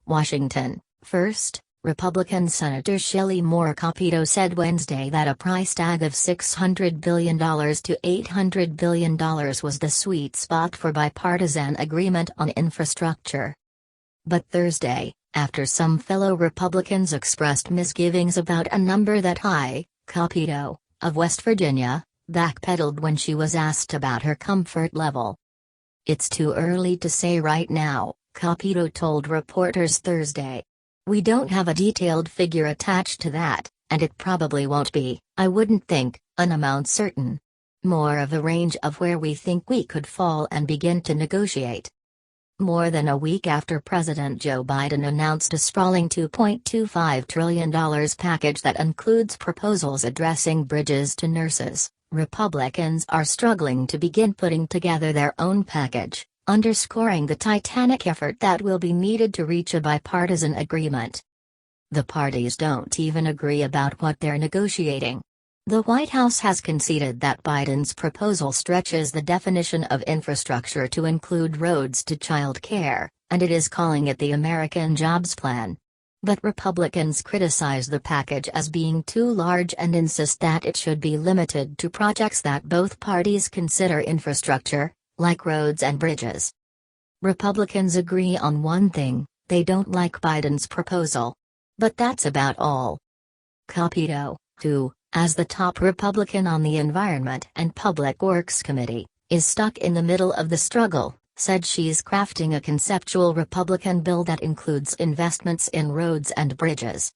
Washington. First, Republican Senator Shelley Moore Capito said Wednesday that a price tag of $600 billion to $800 billion was the sweet spot for bipartisan agreement on infrastructure. But Thursday, after some fellow Republicans expressed misgivings about a number that high, Capito, of West Virginia, backpedaled when she was asked about her comfort level. "It's too early to say right now," Capito told reporters Thursday. "We don't have a detailed figure attached to that, and it probably won't be, I wouldn't think, an amount certain. More of a range of where we think we could fall and begin to negotiate." More than a week after President Joe Biden announced a sprawling $2.25 trillion package that includes proposals addressing bridges to nurses, Republicans are struggling to begin putting together their own package, underscoring the titanic effort that will be needed to reach a bipartisan agreement. The parties don't even agree about what they're negotiating. The White House has conceded that Biden's proposal stretches the definition of infrastructure to include roads to child care, and it is calling it the American Jobs Plan. But Republicans criticize the package as being too large and insist that it should be limited to projects that both parties consider infrastructure, like roads and bridges. Republicans agree on one thing: they don't like Biden's proposal. But that's about all. Capito, who, as the top Republican on the Environment and Public Works Committee, is stuck in the middle of the struggle, said she's crafting a conceptual Republican bill that includes investments in roads and bridges.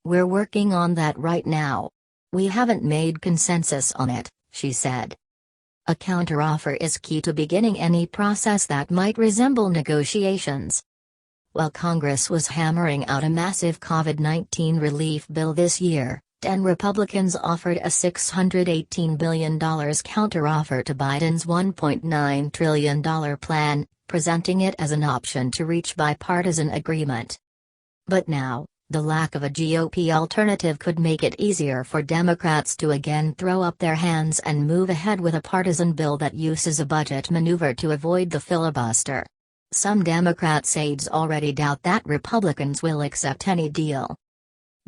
"We're working on that right now. We haven't made consensus on it," she said. A counteroffer is key to beginning any process that might resemble negotiations. While Congress was hammering out a massive COVID-19 relief bill this year, 10 Republicans offered a $618 billion counteroffer to Biden's $1.9 trillion plan, presenting it as an option to reach bipartisan agreement. But now, the lack of a GOP alternative could make it easier for Democrats to again throw up their hands and move ahead with a partisan bill that uses a budget maneuver to avoid the filibuster. Some Democrats aides already doubt that Republicans will accept any deal.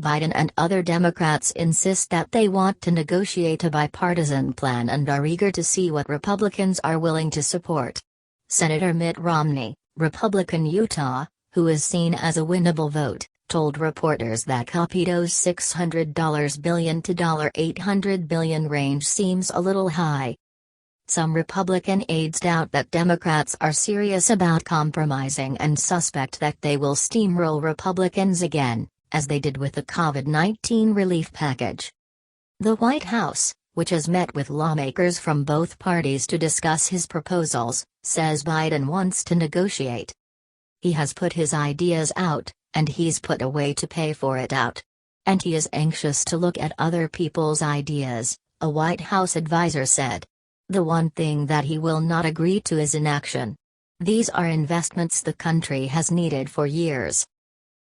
Biden and other Democrats insist that they want to negotiate a bipartisan plan and are eager to see what Republicans are willing to support. Senator Mitt Romney, Republican Utah, who is seen as a winnable vote, told reporters that Capito's $600 billion to $800 billion range seems a little high. Some Republican aides doubt that Democrats are serious about compromising and suspect that they will steamroll Republicans again, as they did with the COVID-19 relief package. The White House, which has met with lawmakers from both parties to discuss his proposals, says Biden wants to negotiate. He has put his ideas out, and he's put a way to pay for it out. And he is anxious to look at other people's ideas, a White House advisor said. The one thing that he will not agree to is inaction. These are investments the country has needed for years.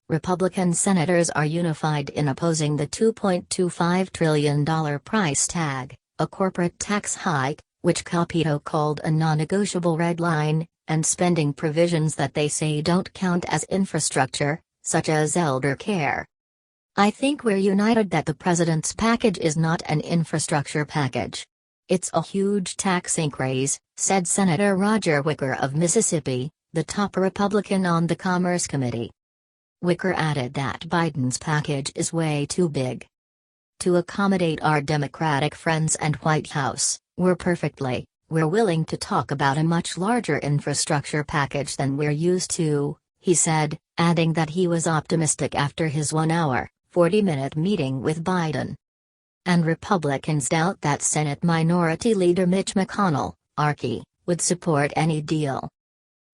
Republican senators are unified in opposing the $2.25 trillion price tag, a corporate tax hike, which Capito called a non-negotiable red line, and spending provisions that they say don't count as infrastructure, such as elder care. "I think we're united that the president's package is not an infrastructure package. It's a huge tax increase," said Senator Roger Wicker of Mississippi, the top Republican on the Commerce Committee. Wicker added that Biden's package is way too big to accommodate our Democratic friends and White House. We're willing to talk about a much larger infrastructure package than we're used to," he said, adding that he was optimistic after his 1-hour, 40-minute meeting with Biden. And Republicans doubt that Senate Minority Leader Mitch McConnell, RK, would support any deal.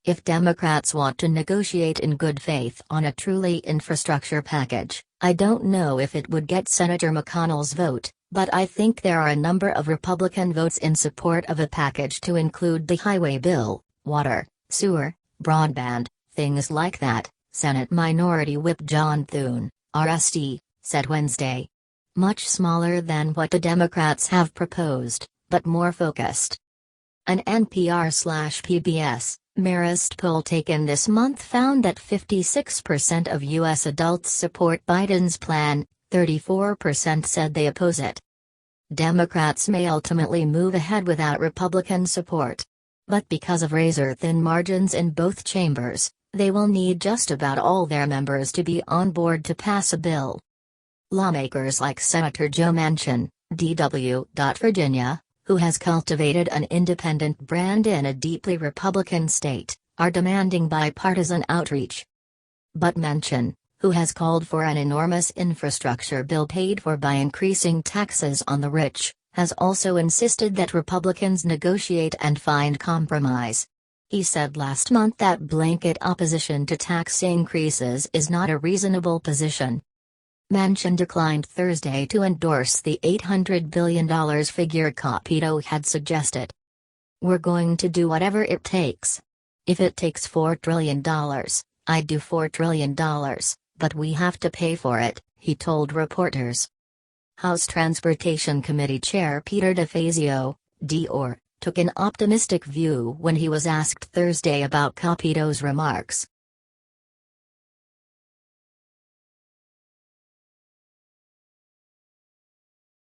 If Democrats want to negotiate in good faith on a truly infrastructure package, I don't know if it would get Senator McConnell's vote, but I think there are a number of Republican votes in support of a package to include the highway bill, water, sewer, broadband, things like that, Senate Minority Whip John Thune, RSD, said Wednesday. Much smaller than what the Democrats have proposed, but more focused. An NPR/PBS Marist poll taken this month found that 56% of U.S. adults support Biden's plan, 34% said they oppose it. Democrats may ultimately move ahead without Republican support. But because of razor-thin margins in both chambers, they will need just about all their members to be on board to pass a bill. Lawmakers like Senator Joe Manchin, D.W. Virginia, who has cultivated an independent brand in a deeply Republican state, are demanding bipartisan outreach. But Manchin, who has called for an enormous infrastructure bill paid for by increasing taxes on the rich, has also insisted that Republicans negotiate and find compromise. He said last month that blanket opposition to tax increases is not a reasonable position. Manchin declined Thursday to endorse the $800 billion figure Capito had suggested. "We're going to do whatever it takes. If it takes $4 trillion, I'd do $4 trillion, but we have to pay for it," he told reporters. House Transportation Committee Chair Peter DeFazio, D.R., took an optimistic view when he was asked Thursday about Capito's remarks.